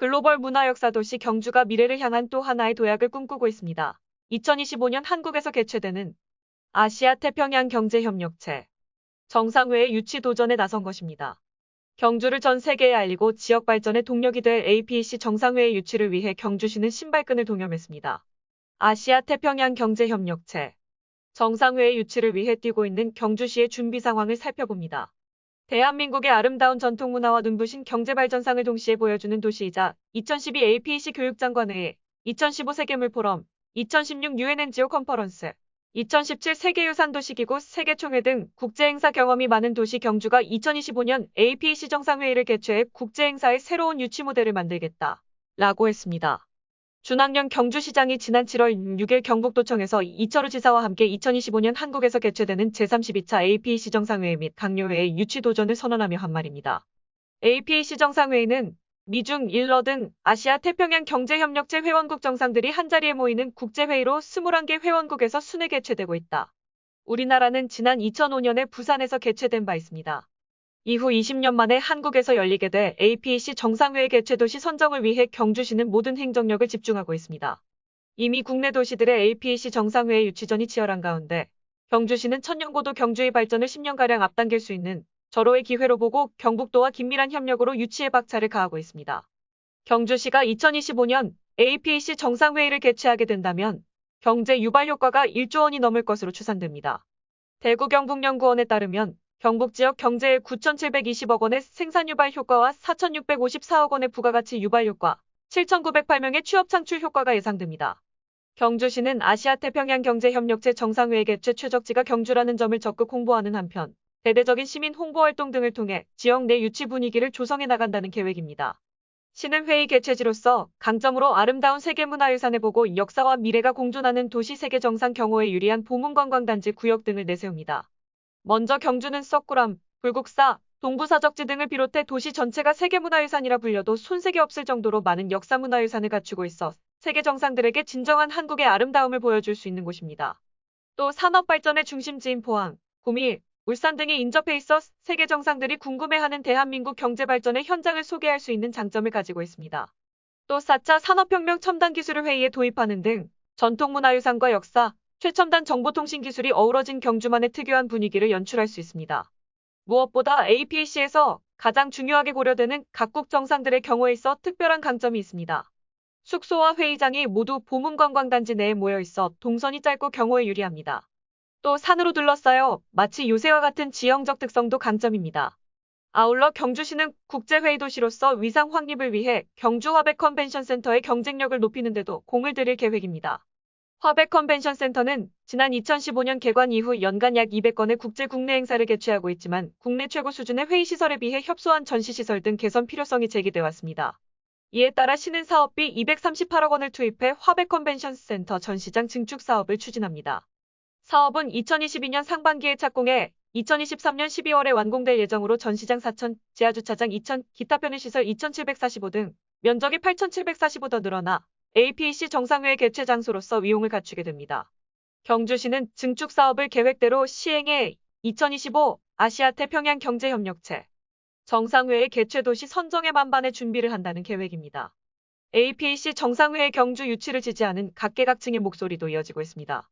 글로벌 문화 역사 도시 경주가 미래를 향한 또 하나의 도약을 꿈꾸고 있습니다. 2025년 한국에서 개최되는 아시아 태평양 경제협력체 정상회의 유치 도전에 나선 것입니다. 경주를 전 세계에 알리고 지역 발전의 동력이 될 APEC 정상회의 유치를 위해 경주시는 신발끈을 동염했습니다. 아시아 태평양 경제협력체 정상회의 유치를 위해 뛰고 있는 경주시의 준비 상황을 살펴봅니다. 대한민국의 아름다운 전통문화와 눈부신 경제발전상을 동시에 보여주는 도시이자 2012 APEC 교육장관회의, 2015 세계물 포럼, 2016 UN NGO 컨퍼런스, 2017 세계유산도시기구 세계총회 등 국제행사 경험이 많은 도시 경주가 2025년 APEC 정상회의를 개최해 국제행사의 새로운 유치 모델을 만들겠다 라고 했습니다. 준학년 경주시장이 지난 7월 6일 경북도청에서 이철우 지사와 함께 2025년 한국에서 개최되는 제32차 APEC 정상회의 및 강요회의 유치 도전을 선언하며 한 말입니다. APEC 정상회의는 미중, 일러 등 아시아 태평양 경제협력체 회원국 정상들이 한자리에 모이는 국제회의로 21개 회원국에서 순회 개최되고 있다. 우리나라는 지난 2005년에 부산에서 개최된 바 있습니다. 이후 20년 만에 한국에서 열리게 될 APEC 정상회의 개최 도시 선정을 위해 경주시는 모든 행정력을 집중하고 있습니다. 이미 국내 도시들의 APEC 정상회의 유치전이 치열한 가운데 경주시는 천년고도 경주의 발전을 10년가량 앞당길 수 있는 절호의 기회로 보고 경북도와 긴밀한 협력으로 유치에 박차를 가하고 있습니다. 경주시가 2025년 APEC 정상회의를 개최하게 된다면 경제 유발 효과가 1조 원이 넘을 것으로 추산됩니다. 대구경북연구원에 따르면 경북 지역 경제에 9,720억 원의 생산 유발 효과와 4,654억 원의 부가가치 유발 효과, 7,908명의 취업 창출 효과가 예상됩니다. 경주시는 아시아 태평양 경제협력체 정상회의 개최 최적지가 경주라는 점을 적극 홍보하는 한편 대대적인 시민 홍보 활동 등을 통해 지역 내 유치 분위기를 조성해 나간다는 계획입니다. 시는 회의 개최지로서 강점으로 아름다운 세계문화유산을 보고 역사와 미래가 공존하는 도시 세계정상 경호에 유리한 보문관광단지 구역 등을 내세웁니다. 먼저 경주는 썩구람, 불국사, 동부사적지 등을 비롯해 도시 전체가 세계문화유산이라 불려도 손색이 없을 정도로 많은 역사문화유산을 갖추고 있어 세계 정상들에게 진정한 한국의 아름다움을 보여줄 수 있는 곳입니다. 또 산업발전의 중심지인 포항, 구미, 울산 등이 인접해 있어 세계 정상들이 궁금해하는 대한민국 경제발전의 현장을 소개할 수 있는 장점을 가지고 있습니다. 또 4차 산업혁명 첨단기술을 회의에 도입하는 등 전통문화유산과 역사, 최첨단 정보통신기술이 어우러진 경주만의 특유한 분위기를 연출할 수 있습니다. 무엇보다 APEC에서 가장 중요하게 고려되는 각국 정상들의 경우에 있어 특별한 강점이 있습니다. 숙소와 회의장이 모두 보문관광단지 내에 모여 있어 동선이 짧고 경호에 유리합니다. 또 산으로 둘러싸여 마치 요새와 같은 지형적 특성도 강점입니다. 아울러 경주시는 국제회의 도시로서 위상 확립을 위해 경주 화백 컨벤션 센터의 경쟁력을 높이는 데도 공을 들일 계획입니다. 화백 컨벤션 센터는 지난 2015년 개관 이후 연간 약 200건의 국제 국내 행사를 개최하고 있지만 국내 최고 수준의 회의시설에 비해 협소한 전시시설 등 개선 필요성이 제기돼 왔습니다. 이에 따라 시는 사업비 238억 원을 투입해 화백 컨벤션 센터 전시장 증축 사업을 추진합니다. 사업은 2022년 상반기에 착공해 2023년 12월에 완공될 예정으로 전시장 4,000, 지하주차장 2,000, 기타 편의시설 2,745 등 면적이 8,745 더 늘어나 APEC 정상회의 개최 장소로서 위용을 갖추게 됩니다. 경주시는 증축 사업을 계획대로 시행해 2025 아시아 태평양 경제협력체 정상회의 개최 도시 선정에 만반의 준비를 한다는 계획입니다. APEC 정상회의 경주 유치를 지지하는 각계각층의 목소리도 이어지고 있습니다.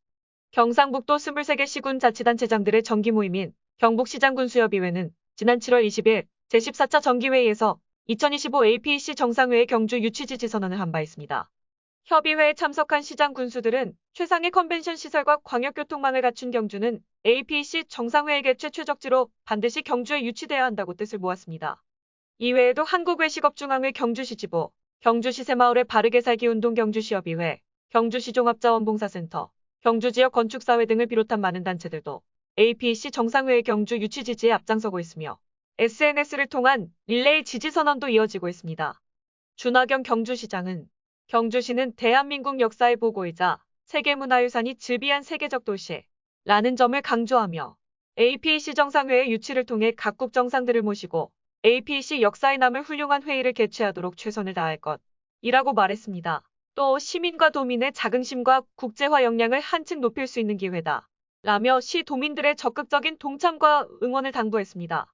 경상북도 23개 시군 자치단체장들의 정기 모임인 경북시장군수협의회는 지난 7월 20일 제14차 정기회의에서 2025 APEC 정상회의 경주 유치 지지 선언을 한 바 있습니다. 협의회에 참석한 시장 군수들은 최상의 컨벤션 시설과 광역교통망을 갖춘 경주는 APEC 정상회의 개최 최적지로 반드시 경주에 유치돼야 한다고 뜻을 모았습니다. 이외에도 한국외식업중앙회 경주시지부, 경주시새마을의 바르게 살기 운동 경주시협의회, 경주시 종합자원봉사센터, 경주지역 건축사회 등을 비롯한 많은 단체들도 APEC 정상회의 경주 유치 지지에 앞장서고 있으며 SNS를 통한 릴레이 지지 선언도 이어지고 있습니다. 준하경 경주시장은 경주시는 대한민국 역사의 보고이자 세계문화유산이 즐비한 세계적 도시라는 점을 강조하며 APEC 정상회의 유치를 통해 각국 정상들을 모시고 APEC 역사에 남을 훌륭한 회의를 개최하도록 최선을 다할 것이라고 말했습니다. 또 시민과 도민의 자긍심과 국제화 역량을 한층 높일 수 있는 기회다 라며 시 도민들의 적극적인 동참과 응원을 당부했습니다.